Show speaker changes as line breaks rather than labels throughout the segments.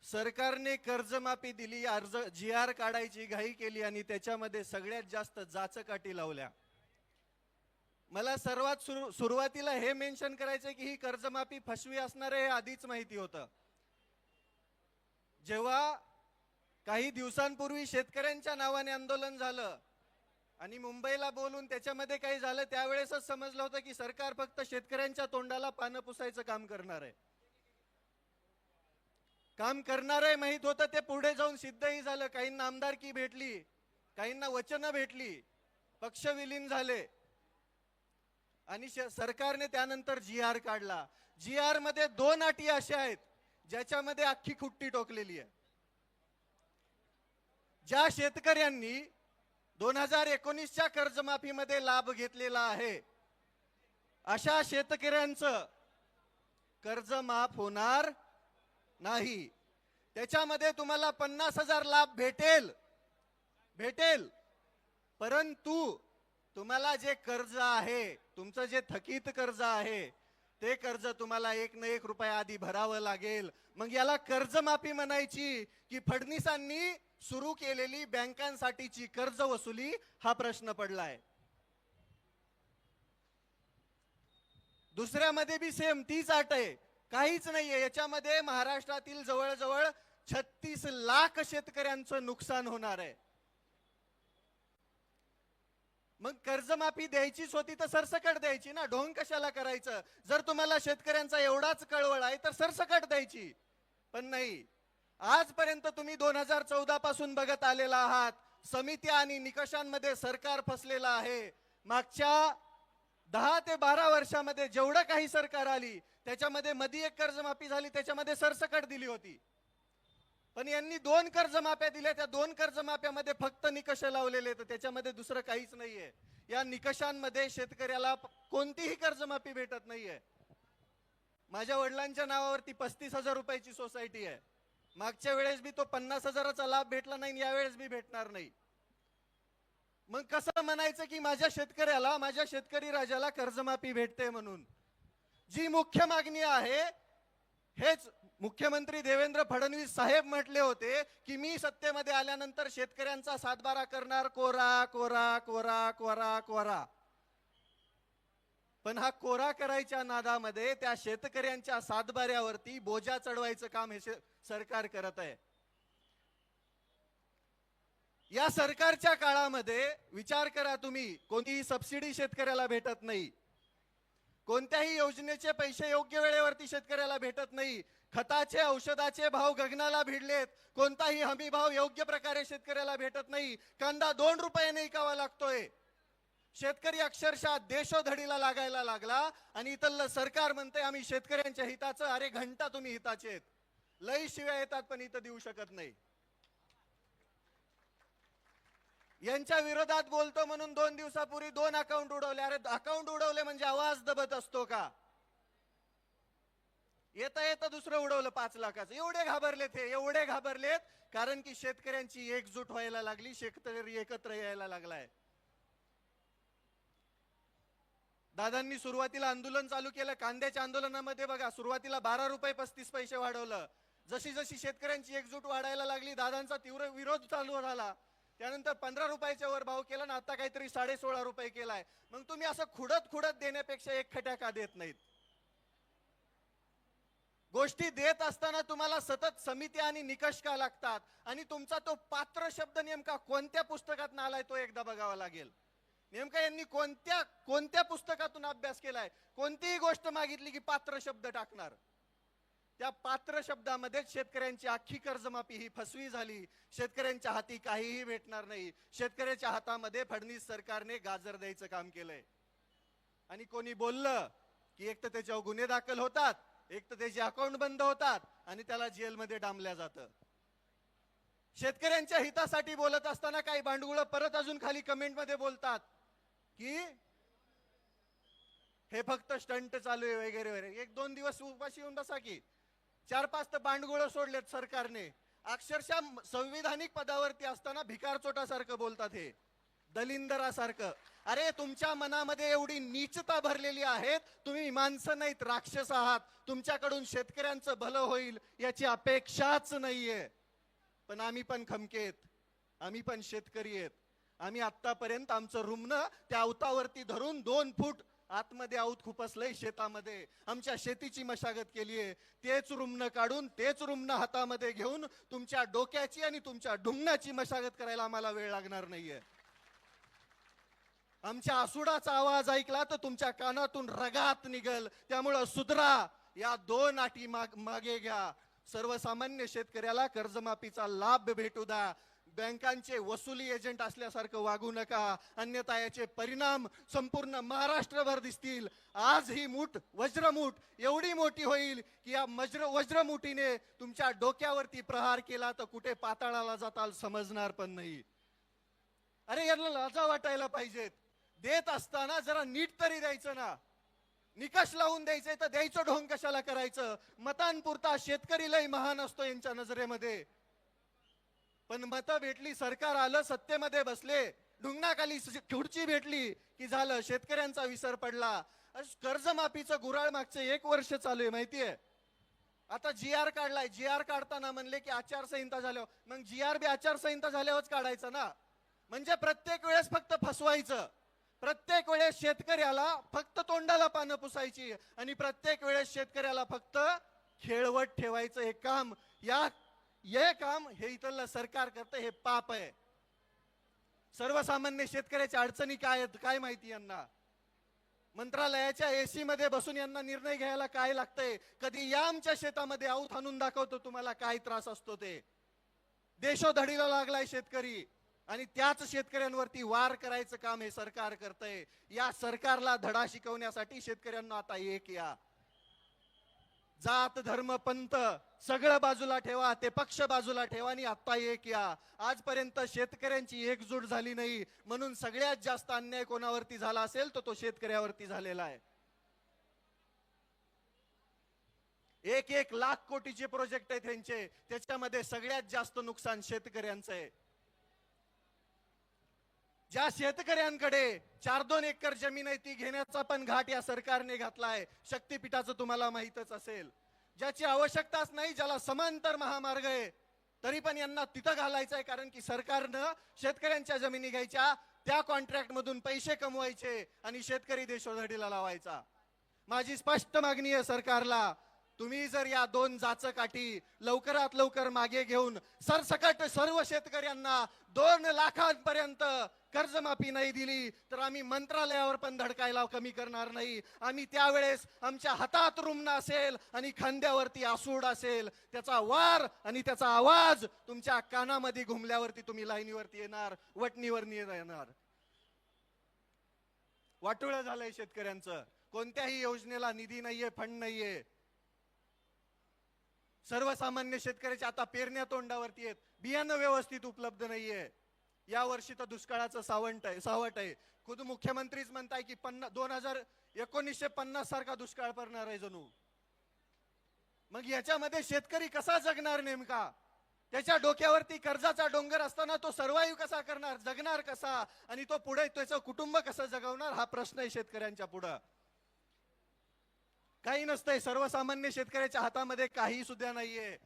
सरकारने कर्जमाफी दिली, अर्ज GR काढायची घाई केली आणि त्याच्यामध्ये सगळ्यात जास्त जाचकाठी लावल्या। मला सर्वात सुरुवातीला हे मेन्शन करायचं की ही कर्जमाफी फसवी असणार आहे हे आधीच माहिती होतं। जेव्हा काही दिवसांपूर्वी शेतकऱ्यांच्या नावाने आंदोलन झालं आणि मुंबईला बोलून त्याच्यामध्ये काही झालं, त्यावेळेसच समजलं होतं की सरकार फक्त शेतकऱ्यांच्या तोंडाला पानं पुसायचं काम करणार आहे। काम करणार आहे माहित होतं, ते पुढे जाऊन सिद्धही झालं। काहींना आमदारकी भेटली, काहींना वचनं भेटली, पक्ष विलीन झाले आणि सरकारने त्यानंतर GR काढला। GR मध्ये 2 अटी अशा आहेत ज्याच्यामध्ये अख्खी खुट्टी टोकलेली आहे। ज्या शेतकऱ्यांनी 2019च्या कर्जमाफीमध्ये लाभ घेतलेला आहे अशा शेतकऱ्यांचं कर्ज माफ होणार नाही। त्याच्यामध्ये तुम्हाला 50,000 लाभ भेटेल, परंतु तुम्हाला जे कर्ज आहे, तुमचं जे थकीत कर्ज आहे, ते कर्ज तुम्हाला 1 ना 1 रुपया आधी भरावं लागेल। मग याला कर्जमाफी म्हणायची की फडणवीसांनी सुरू केलेली बँकांसाठीची कर्ज वसुली, हा प्रश्न पडलाय। दुसऱ्यामध्ये बी सेम तीच अट आहे, काहीच नाहीये याच्यामध्ये। महाराष्ट्रातील जवळजवळ 36 लाख शेतकऱ्यांचं नुकसान होणार आहे। मग कर्जमाफी द्यायचीच होती तर सरसकट द्यायची ना, ढोंग कशाला करायचं? जर तुम्हाला शेतकऱ्यांचा एवढाच कळवळ आहे तर सरसकट द्यायची, पण नाही। आजपर्यंत तुम्ही 2014 पासून बघत आलेला आहात, समित्या आणि निकषांमध्ये सरकार फसलेलं आहे। मागच्या 10 ते 12 वर्षामध्ये जेवढं काही सरकार आली त्याच्यामध्ये मध्ये एक कर्जमाफी झाली, त्याच्यामध्ये सरसकट दिली होती। पण यांनी 2 कर्जमाफ्या दिल्या, त्या 2 कर्जमाफ्यामध्ये फक्त निकष लावलेले, तर त्याच्यामध्ये दुसरं काहीच नाहीये। या निकषांमध्ये शेतकऱ्याला कोणतीही कर्जमाफी भेटत नाहीये। माझ्या वडिलांच्या नावावरती 35,000 रुपयाची सोसायटी आहे। मागच्या वेळेस बी तो 50,000चा लाभ भेटला नाही, यावेळेस बी भेटणार नाही। मग कसं म्हणायचं की माझ्या शेतकऱ्याला, माझ्या शेतकरी राजाला कर्जमाफी भेटते म्हणून? जी मुख्य मागणी आहे, हेच मुख्यमंत्री देवेंद्र फडणवीस साहेब म्हटले होते की मी सत्तेमध्ये आल्यानंतर शेतकऱ्यांचा सातबारा करणार, कोरा कोरा कोरा कोरा कोरा। पण हा कोरा करायच्या नादामध्ये त्या शेतकऱ्यांच्या सातबाऱ्यावरती बोजा चढवायचं काम हे सरकार करत आहे। या सरकारच्या काळामध्ये विचार करा तुम्ही, कोणतीही सबसिडी शेतकऱ्याला भेटत नाही, कोणत्याही योजनेचे पैसे योग्य वेळेवरती शेतकऱ्याला भेटत नाही, खताचे औषधाचे भाव गगनाला भिडलेत, कोणताही हमी भाव योग्य प्रकारे शेतकऱ्याला भेटत नाही। कांदा 2 रुपयाने विकावा लागतोय। शेतकरी अक्षरशः देशोधडीला लागायला लागला आणि इथलं सरकार म्हणते आम्ही शेतकऱ्यांच्या हिताचं। अरे घंटा तुम्ही हिताचे आहेत, लई शिव्या येतात पण इथं देऊ शकत नाही। यांच्या विरोधात बोलतो म्हणून 2 दिवसापूर्वी 2 अकाउंट उडवले। अरे अकाउंट उडवले म्हणजे आवाज दबत असतो का? येता येता दुसरं उडवलं 5 लाखाचं। एवढे घाबरलेत हे, एवढे घाबरलेत कारण की शेतकऱ्यांची एकजूट व्हायला लागली, शेतकरी एकत्र यायला लागलाय। दादांनी सुरुवातीला आंदोलन चालू केलं, कांद्याच्या आंदोलनामध्ये बघा सुरुवातीला 12 रुपये 35 पैसे वाढवलं। जशी जशी शेतकऱ्यांची एकजूट वाढायला लागली, दादांचा तीव्र विरोध चालू झाला। त्यानंतर 15 रुपयाच्या वर भाव केला ना, आता काहीतरी 16.5 रुपये केलाय। मग तुम्ही असं खुडत देण्यापेक्षा एक खट्या का देत नाहीत? गोष्टी देत असताना तुम्हाला सतत समिती आणि निकष का लागतात? आणि तुमचा तो पात्र शब्द नेमका कोणत्या पुस्तकात आलाय तो एकदा बघावा लागेल। नेमका यांनी कोणत्या पुस्तकातून अभ्यास केलाय? कोणतीही गोष्ट मागितली की पात्र शब्द टाकणार। त्या पात्र शब्दामध्ये शेतकऱ्यांची अख्खी कर्जमाफी ही फसवी झाली। शेतकऱ्यांच्या हाती काहीही भेटणार नाही। शेतकऱ्याच्या हातामध्ये फडणवीस सरकारने गाजर द्यायचं काम केलंय। आणि कोणी बोललं की एक तर त्याच्यावर गुन्हे दाखल होतात, एक तर त्याचे अकाउंट बंद होतात आणि त्याला जेलमध्ये डांबल्या जातं। शेतकऱ्यांच्या हितासाठी बोलत असताना काही भांडुळं परत अजून खाली कमेंटमध्ये बोलतात की हे फक्त स्टंट चालू आहे वगैरे वगैरे। 1-2 दिवस उपाशी येऊन बसा की, 4-5 तर भांडगुळ सोडलेत सरकारने। अक्षरशः संविधानिक पदावरती असताना भिकार चोटासारखं बोलतात हे। दलिंदरासारखं. अरे तुमच्या मनामध्ये एवढी नीचता भरलेली आहे, तुम्ही माणसं नाहीत, राक्षस आहात. तुमच्याकडून शेतकऱ्यांचं भलं होईल याची अपेक्षाच नाहीये. पण आम्ही पण खमकेत, आम्ही पण शेतकरी आहेत. आम्ही आतापर्यंत आमचं रुमणं त्या अवतावरती धरून 2 फूट आतमध्ये आऊत खुपसलंय शेतामध्ये. आमच्या शेतीची मशागत केली आहे. तेच रुमणं काढून, तेच रुमणं हातामध्ये घेऊन तुमच्या डोक्याची आणि तुमच्या ढुंगणाची मशागत करायला आम्हाला वेळ लागणार नाहीये. आमच्या आसुडाचा आवाज ऐकला तर तुमच्या कानातून रगात निघल. त्यामुळं सुधरा, या 2 अटी मागे घ्या. सर्वसामान्य शेतकऱ्याला कर्जमाफीचा लाभ भेटू द्या. बँकांचे वसुली एजंट असल्यासारखं वागू नका, अन्यथा याचे परिणाम संपूर्ण महाराष्ट्रभर दिसतील. आज ही मूठ, वज्रमूठ एवढी मोठी होईल की या वज्रमुठीने तुमच्या डोक्यावरती प्रहार केला तर कुठे पाताळाला जाताल समजणार पण नाही. अरे यांना लाजा वाटायला पाहिजेत. देत असताना जरा नीट तरी द्यायचं ना. निकष लावून द्यायचंय तर द्यायचं ढोंग कशाला करायचं. मतांपुरता शेतकरी लय महान असतो यांच्या नजरेमध्ये. पण मतं भेटली, सरकार आलं, सत्तेमध्ये बसले, ढुंगणाखाली खुर्ची भेटली की झालं, शेतकऱ्यांचा विसर पडला. कर्जमाफीचं गुऱ्हाळ मागचं 1 वर्ष चालू आहे माहितीये. आता GR काढलाय. GR काढताना म्हणले की आचारसंहिता झाल्यावर, मग GR बी आचारसंहिता झाल्यावरच काढायचा ना. म्हणजे प्रत्येक वेळेस फक्त फसवायचं, प्रत्येक वेळेस शेतकऱ्याला फक्त तोंडाला पानं पुसायची आणि प्रत्येक वेळेस शेतकऱ्याला फक्त खेळवत ठेवायचं. हे काम हे इथलं सरकार करतं, हे पाप आहे. सर्वसामान्य शेतकऱ्याच्या अडचणी काय आहेत काय माहिती यांना. मंत्रालयाच्या AC मध्ये बसून यांना निर्णय घ्यायला काय लागतंय. कधी या आमच्या शेतामध्ये आऊत आणून दाखवतो तुम्हाला काय त्रास असतो ते. देशोधडीला लागलाय शेतकरी आणि त्याच शेतकऱ्यांवरती वार करायचं काम हे सरकार करतंय. या सरकारला धडा शिकवण्यासाठी शेतकऱ्यांना आता एक या. जात धर्म पंथ सगळं बाजूला ठेवा, ते पक्ष बाजूला ठेवा आणि आता एक या. आजपर्यंत शेतकऱ्यांची एकजूट झाली नाही, म्हणून सगळ्यात जास्त अन्याय कोणावरती झाला असेल तर तो शेतकऱ्यावरती झालेला आहे. 1-1 लाख कोटीचे प्रोजेक्ट आहेत त्यांचे, त्याच्यामध्ये सगळ्यात जास्त नुकसान शेतकऱ्यांचं आहे. ज्या शेतकऱ्यांकडे 4-2 एकर जमीन आहे ती घेण्याचा पण घाट या सरकारने घातलाय. शक्तीपीठाचं तुम्हाला माहितच असेल. ज्याची आवश्यकताच नाही, ज्याला समांतर महामार्ग आहे, तरी पण यांना तिथं घालायचं आहे. कारण की सरकारनं शेतकऱ्यांच्या जमिनी घ्यायच्या, त्या कॉन्ट्रॅक्ट मधून पैसे कमवायचे आणि शेतकरी देशोधडीला लावायचा. माझी स्पष्ट मागणी आहे सरकारला, तुम्ही जर या 2 जाचकाठी लवकरात लवकर मागे घेऊन सरसकट सर्व शेतकऱ्यांना 2 लाखांपर्यंत कर्जमाफी नाही दिली तर आम्ही मंत्रालयावर पण धडकायला कमी करणार नाही. आम्ही त्यावेळेस आमच्या हातात रुमणं असेल आणि खांद्यावरती आसूड असेल, त्याचा वार आणि त्याचा आवाज तुमच्या कानामध्ये घुमल्यावरती तुम्ही लाईनीवरती येणार, वटणीवर येणार. वाटोळं झालंय शेतकऱ्यांचं. कोणत्याही योजनेला निधी नाहीये, फंड नाहीये. सर्वसामान्य शेतकऱ्याच्या आता पेरण्या तोंडावरती आहेत, बियाणं व्यवस्थित उपलब्ध नाहीये. या वर्षी तर दुष्काळाचं सावट आहे. खुद मुख्यमंत्रीच म्हणताय की 1950 सारखा दुष्काळ पडणार आहे जणू. मग याच्यामध्ये शेतकरी कसा जगणार नेमका. त्याच्या डोक्यावरती कर्जाचा डोंगर असताना तो सर्वाइव्ह कसा करणार, जगणार कसा, आणि तो पुढे त्याचं कुटुंब कसं जगवणार, हा प्रश्न आहे शेतकऱ्यांच्या पुढे. काही नसतंय, सर्वसामान्य शेतकऱ्याच्या हातामध्ये काही सुद्धा नाहीये.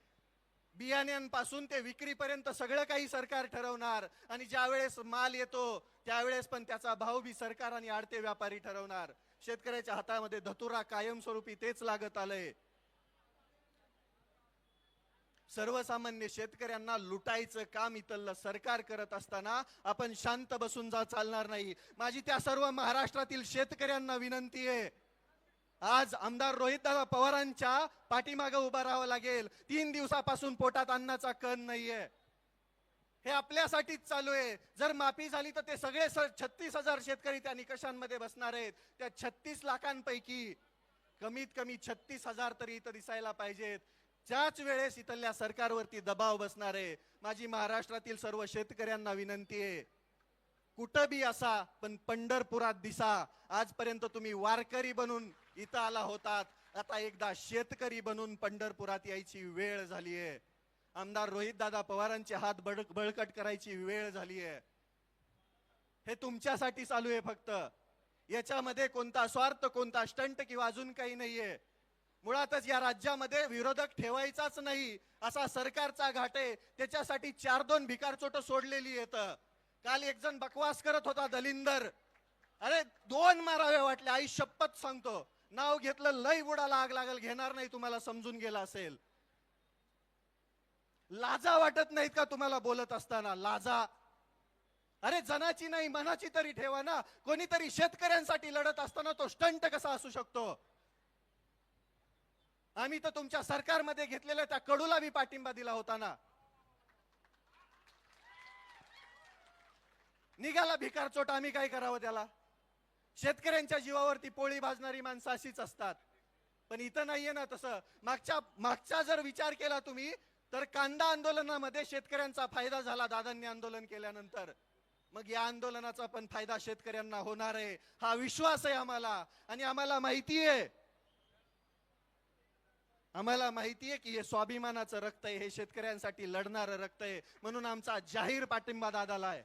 बियाण्यांपासून ते विक्रीपर्यंत सगळं काही सरकार ठरवणार आणि ज्यावेळेस माल येतो त्यावेळेस पण त्याचा भाव बी सरकार आणि आडते व्यापारी ठरवणार. शेतकऱ्याच्या हातामध्ये धतुरा कायमस्वरूपी तेच लागत आलंय. सर्वसामान्य शेतकऱ्यांना लुटायचं काम इथलं सरकार करत असताना आपण शांत बसून चालणार नाही. माझी त्या सर्व महाराष्ट्रातील शेतकऱ्यांना विनंती आहे, आज आमदार रोहितदादा पवारांच्या पाठीमागे उभा राहावं लागेल. 3 दिवसापासून पोटात अन्नाचा कण नाहीये. हे आपल्यासाठीच चालू आहे. जर माफी झाली तर ते सगळे 36,000 शेतकरी त्या निकषांमध्ये बसणार आहेत. त्या 36 लाखांपैकी कमीत कमी 36,000 तरी इथं दिसायला पाहिजेत. त्याच वेळेस इथल्या सरकारवरती दबाव बसणार आहे. माझी महाराष्ट्रातील सर्व शेतकऱ्यांना विनंती आहे, कुठं बी असा पण पंढरपुरात दिसा. आजपर्यंत तुम्ही वारकरी बनून इथं आला होतात, आता एकदा शेतकरी बनून पंढरपुरात यायची वेळ झाली आहे. आमदार रोहितदादा पवारांचे हात बळकट करायची वेळ झाली आहे. हे तुमच्यासाठी चालू आहे फक्त. याच्यामध्ये कोणता स्वार्थ, कोणता स्टंट किंवा अजून काही नाहीये. मुळातच या राज्यामध्ये विरोधक ठेवायचाच नाही असा सरकारचा घाट आहे. त्याच्यासाठी 4-2 भिकारचोट सोडलेली येत. काल एक जण बकवास करत होता, दलिंदर. अरे 2 मारावे वाटले, आई शपथ सांगतो. नाव घेतलं लय बुडाला आग लागल, घेणार नाही, तुम्हाला समजून गेला असेल. लाजा वाटत नाहीत का तुम्हाला बोलत असताना? लाजा. अरे जनाची नाही मनाची तरी ठेवा ना. कोणीतरी शेतकऱ्यांसाठी लढत असताना तो स्टंट कसा असू शकतो? आम्ही तर तुमच्या सरकारमध्ये घेतलेल्या त्या कडूला बी पाठिंबा दिला होता ना. निघाला भिकार चोट, आम्ही काय करावं त्याला? शेतकऱ्यांच्या जीवावरती पोळी भाजणारी माणसं अशीच असतात. पण इथं नाहीये ना तसं. मागचा जर विचार केला तुम्ही तर कांदा आंदोलनामध्ये शेतकऱ्यांचा फायदा झाला दादांनी आंदोलन केल्यानंतर. मग या आंदोलनाचा पण फायदा शेतकऱ्यांना होणार आहे हा विश्वास आहे आम्हाला. आणि आम्हाला माहितीये की हे स्वाभिमानाचं रक्त आहे, हे शेतकऱ्यांसाठी लढणारं रक्त आहे. म्हणून आमचा जाहीर पाठिंबा दादाला आहे.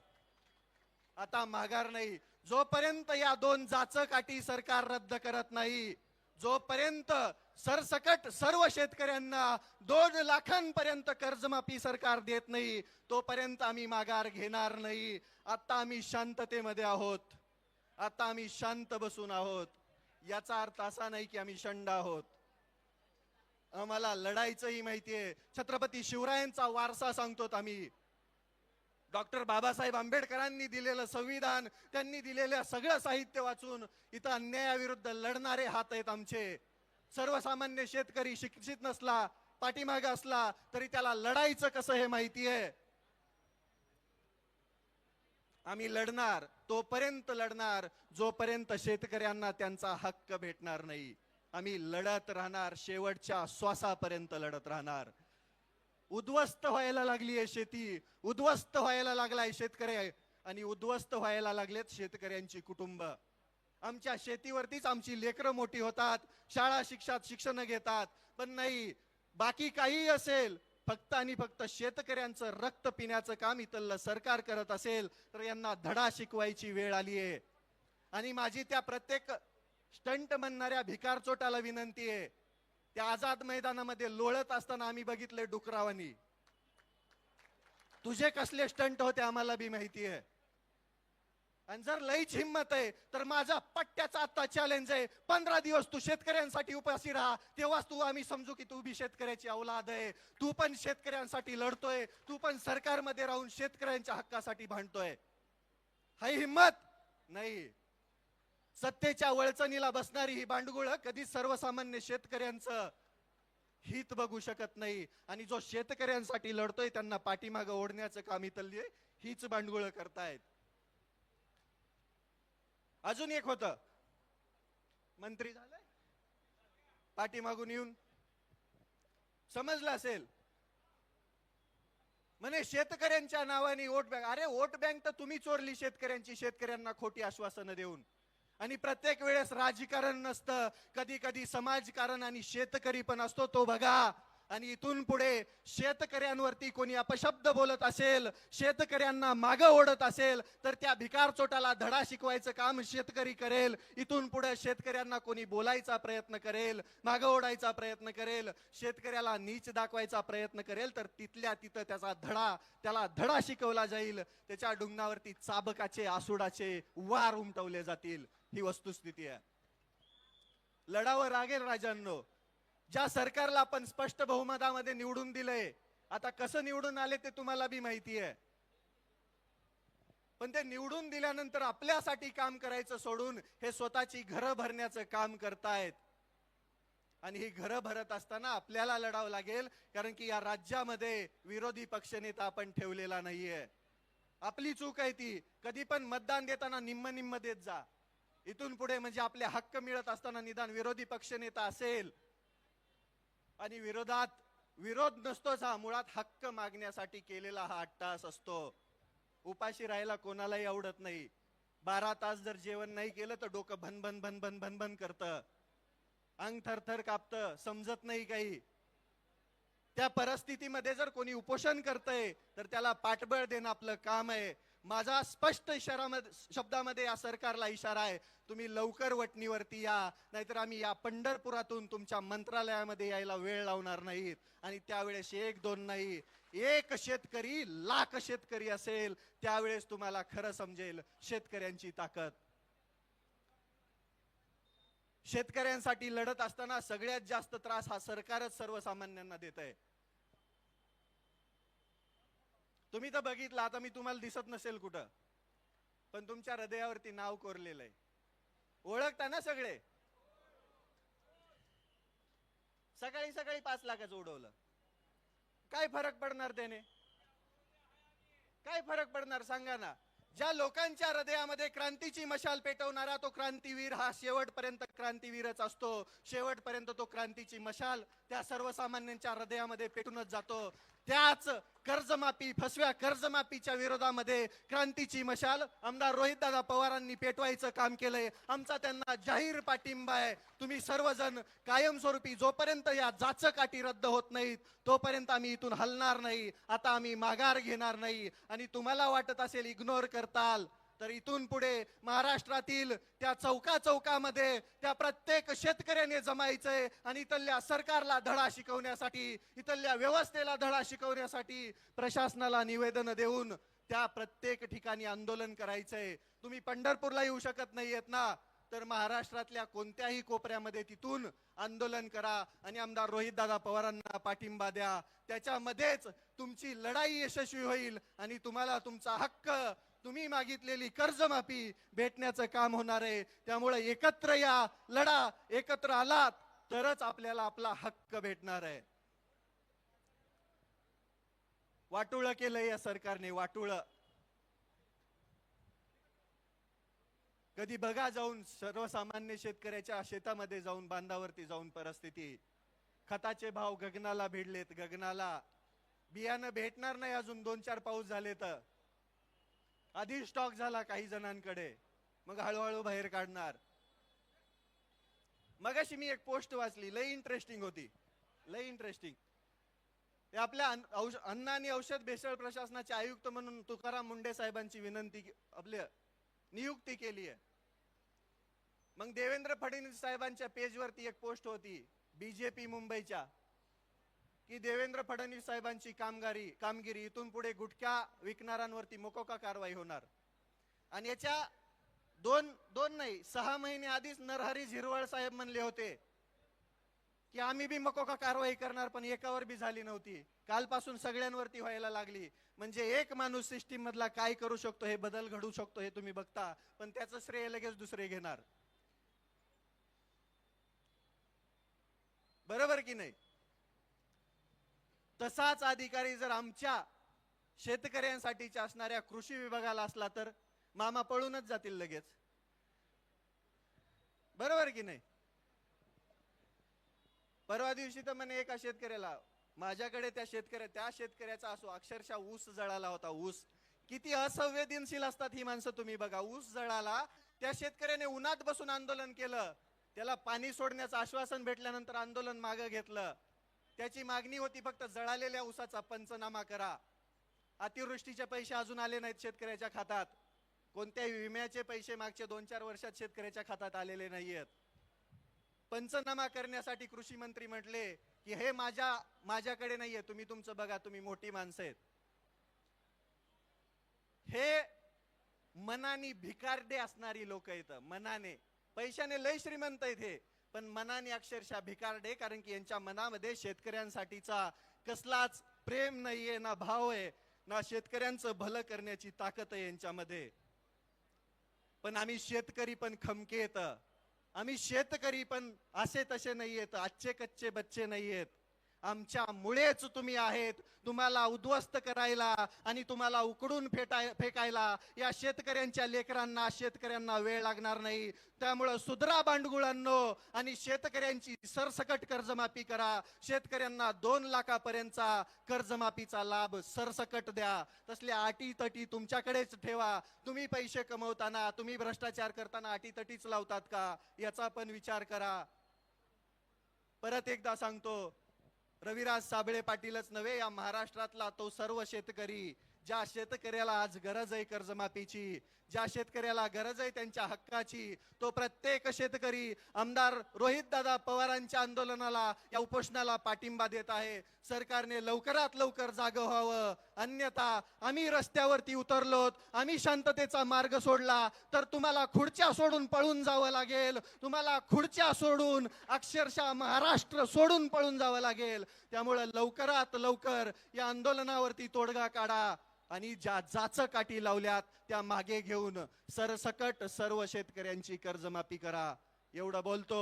आता माघार नाही. जोपर्यंत या 2 जाचकाठी सरकार रद्द करत नाही, जोपर्यंत सरसकट सर्व शेतकऱ्यांना 2 लाखांपर्यंत कर्जमाफी सरकार देत नाही, तोपर्यंत आम्ही माघार घेणार नाही. आता आम्ही शांततेमध्ये आहोत. आता आम्ही शांत बसून आहोत. याचा अर्थ असा नाही की आम्ही शंड आहोत. आम्हाला लढायचंही माहितीये. छत्रपती शिवरायांचा वारसा सांगतोत आम्ही. डॉक्टर बाबासाहेब आंबेडकरांनी दिलेलं संविधान, त्यांनी दिलेलं सगळं साहित्य वाचून इथं अन्यायाविरुद्ध लढणारे हात आहेत आमचे. सर्वसामान्य शेतकरी शिक्षित नसला, पाठीमागे असला तरी त्याला लढायचं कसं हे माहिती आहे. आम्ही लढणार, तोपर्यंत लढणार जोपर्यंत शेतकऱ्यांना त्यांचा हक्क भेटणार नाही. आम्ही लढत राहणार, शेवटच्या श्वासापर्यंत लढत राहणार. उद्ध्वस्त व्हायला लागली आहे शेती, उद्ध्वस्त व्हायला लागलाय शेतकरी, आणि उद्ध्वस्त व्हायला लागलेत शेतकऱ्यांची कुटुंब. आमच्या शेतीवरतीच आमची लेकरं मोठी होतात, शाळा शिक्षण घेतात. पण नाही, बाकी काही असेल, फक्त आणि फक्त शेतकऱ्यांचं रक्त पिण्याचं काम इथलं सरकार करत असेल तर यांना धडा शिकवायची वेळ आली आहे. आणि माझी त्या प्रत्येक स्टंट म्हणणाऱ्या भिकारचोटाला विनंती आहे. त्या आझाद मैदानामध्ये लोळत असताना आम्ही बघितले डुकरावानी. तुझे कसले स्टंट होते आम्हाला बी माहिती आहे. आणि जर लईच हिम्मत आहे तर माझा पट्ट्याचा आता चॅलेंज आहे, 15 दिवस तू शेतकऱ्यांसाठी उपाशी राहा, तेव्हाच तू आम्ही समजू की तू बी शेतकऱ्याची औलाद आहे. तू पण शेतकऱ्यांसाठी लढतोय, तू पण सरकारमध्ये राहून शेतकऱ्यांच्या हक्कासाठी भांडतोय. हाय हिम्मत नाही. सत्तेच्या वळचणीला बसणारी ही बांडगुळ कधी सर्वसामान्य शेतकऱ्यांचं हित बघू शकत नाही. आणि जो शेतकऱ्यांसाठी लढतोय त्यांना पाठीमागं ओढण्याचं काम इथली हीच बांडगुळ करतायत. अजून एक होतं, मंत्री झालंय पाठीमागून येऊन, समजलं असेल, म्हणे शेतकऱ्यांच्या नावाने वोट बँक. अरे वोट बँक तर तुम्ही चोरली शेतकऱ्यांची, शेतकऱ्यांना खोटी आश्वासनं देऊन. आणि प्रत्येक वेळेस राजकारण नसतं, कधी कधी समाजकारण आणि शेतकरी पण असतो, तो बघा. आणि इथून पुढे शेतकऱ्यांवरती कोणी अपशब्द बोलत असेल, शेतकऱ्यांना मागं ओढत असेल तर त्या भिकार चोटाला धडा शिकवायचं काम शेतकरी करेल. इथून पुढे शेतकऱ्यांना कोणी बोलायचा प्रयत्न करेल, मागं ओढायचा प्रयत्न करेल, शेतकऱ्याला नीच दाखवायचा प्रयत्न करेल तर तिथल्या तिथं त्याला धडा शिकवला जाईल. त्याच्या डुंगणावरती चाबकाचे आसुडाचे वार उमटवले जातील. ही वस्तुस्थिती आहे. लढावं लागेल राजांनो. ज्या सरकारला आपण स्पष्ट बहुमतामध्ये निवडून दिलंय, आता कसं निवडून आले ते तुम्हाला बी माहिती आहे. पण ते निवडून दिल्यानंतर आपल्यासाठी काम करायचं सोडून हे स्वतःची घरं भरण्याचं काम करतायत. आणि ही घरं भरत असताना आपल्याला लढावं लागेल, कारण की या राज्यामध्ये विरोधी पक्षनेता आपण ठेवलेला नाहीये. आपली चूक आहे ती. कधी पण मतदान देताना निम्म निम्म देत जा. इथून पुढे म्हणजे आपले हक्क मिळत असताना निदान विरोधी पक्षनेता असेल. आणि विरोध नसतोच हा, मुळात हक्क मागण्यासाठी केलेला हा अट्टास असतो. उपाशी राहायला कोणालाही आवडत नाही. 12 तास जर जेवण नाही केलं तर डोकं भनभन भनभन भनभन करतं, अंग थरथर कापतं, समजत नाही काही. त्या परिस्थितीमध्ये जर कोणी उपोषण करतंय तर त्याला पाठबळ देणं आपलं काम आहे. माझा स्पष्ट शब्दामध्ये या सरकारला इशारा आहे, तुम्ही लवकर वटणीवरती या, नाहीतर आम्ही या पंढरपुरातून तुमच्या मंत्रालयामध्ये यायला वेळ लावणार नाहीत. आणि त्यावेळेस एक दोन नाही, एक शेतकरी लाख शेतकरी असेल, त्यावेळेस तुम्हाला खरं समजेल शेतकऱ्यांची ताकद. शेतकऱ्यांसाठी लढत असताना सगळ्यात जास्त त्रास हा सरकारच सर्वसामान्यांना देत आहे. तुम्ही तर बघितलं, आता मी तुम्हाला दिसत नसेल कुठं, पण तुमच्या हृदयावरती नाव कोरलेलं आहे. ओळखता ना सगळे? सकाळी सकाळी 5 लाखाचं उडवलं, काय फरक पडणार त्याने? काय फरक पडणार सांगा ना? ज्या लोकांच्या हृदयामध्ये क्रांतीची मशाल पेटवणारा तो क्रांतीवीर हा शेवटपर्यंत क्रांतीवीरच असतो. शेवटपर्यंत तो क्रांतीची मशाल त्या सर्वसामान्यांच्या हृदयामध्ये पेटूनच जातो. त्याच कर्जमाफी, फसव्या कर्जमाफीच्या विरोधामध्ये क्रांतीची मशाल आमदार रोहितदादा पवारांनी पेटवायचं काम केलंय. आमचा त्यांना जाहीर पाठिंबा आहे. तुम्ही सर्वजण कायमस्वरूपी, जोपर्यंत या जाचक रद्द होत नाहीत तोपर्यंत आम्ही इथून हलणार नाही. आता आम्ही माघार घेणार नाही. आणि तुम्हाला वाटत असेल इग्नोर करताल, तर इथून पुढे महाराष्ट्रातील त्या चौकामध्ये त्या प्रत्येक शेतकऱ्याने जमायचंय आणि इथल्या सरकारला धडा शिकवण्यासाठी, इथल्या व्यवस्थेला धडा शिकवण्यासाठी प्रशासनाला निवेदन देऊन त्या प्रत्येक ठिकाणी आंदोलन करायचंय. तुम्ही पंढरपूरला येऊ शकत नाहीयेत ना, तर महाराष्ट्रातल्या कोणत्याही कोपऱ्यामध्ये तिथून आंदोलन करा आणि आमदार रोहितदादा पवारांना पाठिंबा द्या. त्याच्यामध्येच तुमची लढाई यशस्वी होईल आणि तुम्हाला तुमचा हक्क, तुम्ही मागितलेली कर्जमाफी भेटण्याचं काम होणार आहे. त्यामुळे एकत्र या, लढा. एकत्र आलात तरच आपल्याला आपला हक्क भेटणार आहे. वाटोळं केलंय या सरकारने, वाटोळं. कधी बघा जाऊन सर्वसामान्य शेतकऱ्याच्या शेतामध्ये जाऊन, बांधावरती जाऊन परिस्थिती. खताचे भाव गगनाला भिडलेत, गगनाला. बियाणं भेटणार नाही अजून 2-4 पाऊस झाले तर. आधी स्टॉक झाला काही जणांकडे, मग हळूहळू बाहेर काढणार. मगाशी मी एक पोस्ट वाचली, लय इंटरेस्टिंग होती, लय इंटरेस्टिंग. ते आपल्या अन्न आणि औषध भेसळ प्रशासनाचे आयुक्त म्हणून तुकाराम मुंडे साहेबांची विनंती, आपल्या नियुक्ती केली आहे. मग देवेंद्र फडणवीस साहेबांच्या पेजवरती एक पोस्ट होती बीजेपी मुंबईच्या, की देवेंद्र फडणवीस साहेबांची कामगिरी इथून पुढे गुटखा विकणाऱ्यांवरती मोकोका कारवाई होणार. आणि याच्या दोन नाही 6 महिने आधीच नरहरी झिरवळ साहेब म्हणले होते की आम्ही बी मोकोका कारवाई करणार, पण एकावर बी झाली नव्हती. कालपासून सगळ्यांवरती व्हायला लागली. म्हणजे एक माणूस सिस्टीम मधला काय करू शकतो, हे बदल घडू शकतो, हे तुम्ही बघता, पण त्याचं श्रेय लगेच दुसरे घेणार. बरोबर की नाही? तसाच अधिकारी जर आमच्या शेतकऱ्यांसाठीच्या असणाऱ्या कृषी विभागाला असला तर मामा पळूनच जातील लगेच. बरोबर की नाही? परवा दिवशी तर म्हणे एका शेतकऱ्याला, माझ्याकडे त्या शेतकऱ्याचा असो, अक्षरशः ऊस जळाला होता. ऊस किती असंवेदनशील असतात ही माणसं, तुम्ही बघा. ऊस जळाला, त्या शेतकऱ्याने उन्हात बसून आंदोलन केलं. त्याला पाणी सोडण्याचं आश्वासन भेटल्यानंतर आंदोलन मागे घेतलं. त्याची मागणी होती फक्त जळालेल्या ऊसाचा पंचनामा करा. अतिवृष्टीचे पैसे अजून आले नाहीत शेतकऱ्याच्या खात्यात. कोणत्याही विम्याचे पैसे मागच्या 2-4 वर्षात शेतकऱ्याच्या खात्यात आलेले नाहीयेत. पंचनामा करण्यासाठी कृषी मंत्री म्हटले की हे माझ्याकडे नाहीये, तुम्ही तुमचं बघा, तुम्ही मोठी माणसं आहेत. हे मनाने भिकारडे असणारी लोक आहेत. मनाने, पैशाने लय श्रीमंत आहेत हे, पण मनाने अक्षरशः भिकारडे. कारण की यांच्या मनामध्ये शेतकऱ्यांसाठीचा कसलाच प्रेम नाहीये, ना भाव आहे, ना शेतकऱ्यांचं भलं करण्याची ताकद आहे यांच्यामध्ये. पण आम्ही शेतकरी पण खमके येत, आम्ही शेतकरी पण असे तसे नाहीयेत, आजचे कच्चे बच्चे नाहीयेत. आमच्या मुळेच तुम्ही आहेत. तुम्हाला उद्ध्वस्त करायला आणि तुम्हाला उकडून फेकायला या शेतकऱ्यांच्या लेकरांना, शेतकऱ्यांना वेळ लागणार नाही. त्यामुळे सुधरा बांडगुळांनो आणि शेतकऱ्यांची सरसकट कर्जमाफी करा. शेतकऱ्यांना 2 लाखापर्यंतचा कर्जमाफीचा लाभ सरसकट द्या. तसल्या अटीतटी तुमच्याकडेच ठेवा. तुम्ही पैसे कमवताना, तुम्ही भ्रष्टाचार करताना अटीतटीच लावतात का, याचा पण विचार करा. परत एकदा सांगतो, रविराज साबळे पाटीलच नव्हे, या महाराष्ट्रातला तो सर्व शेतकरी ज्या शेतकऱ्याला आज गरज आहे कर्जमाफीची, ज्या शेतकऱ्याला गरज आहे त्यांच्या हक्काची, तो प्रत्येक शेतकरी आमदार रोहितदादा पवारांच्या आंदोलनाला, या उपोषणाला पाठिंबा देत आहे. सरकारने लवकरात लवकर जागं व्हावं, अन्यथा आम्ही रस्त्यावरती उतरलोत, आम्ही शांततेचा मार्ग सोडला तर तुम्हाला खुर्च्या सोडून पळून जावं लागेल, तुम्हाला खुर्च्या सोडून अक्षरशः महाराष्ट्र सोडून पळून जावं लागेल. त्यामुळे लवकरात लवकर या आंदोलनावरती तोडगा काढा आणि ज्या जाचकाठी लावल्यात त्या मागे घेऊन सरसकट सर्व शेतकऱ्यांची कर्जमाफी करा. एवढं बोलतो.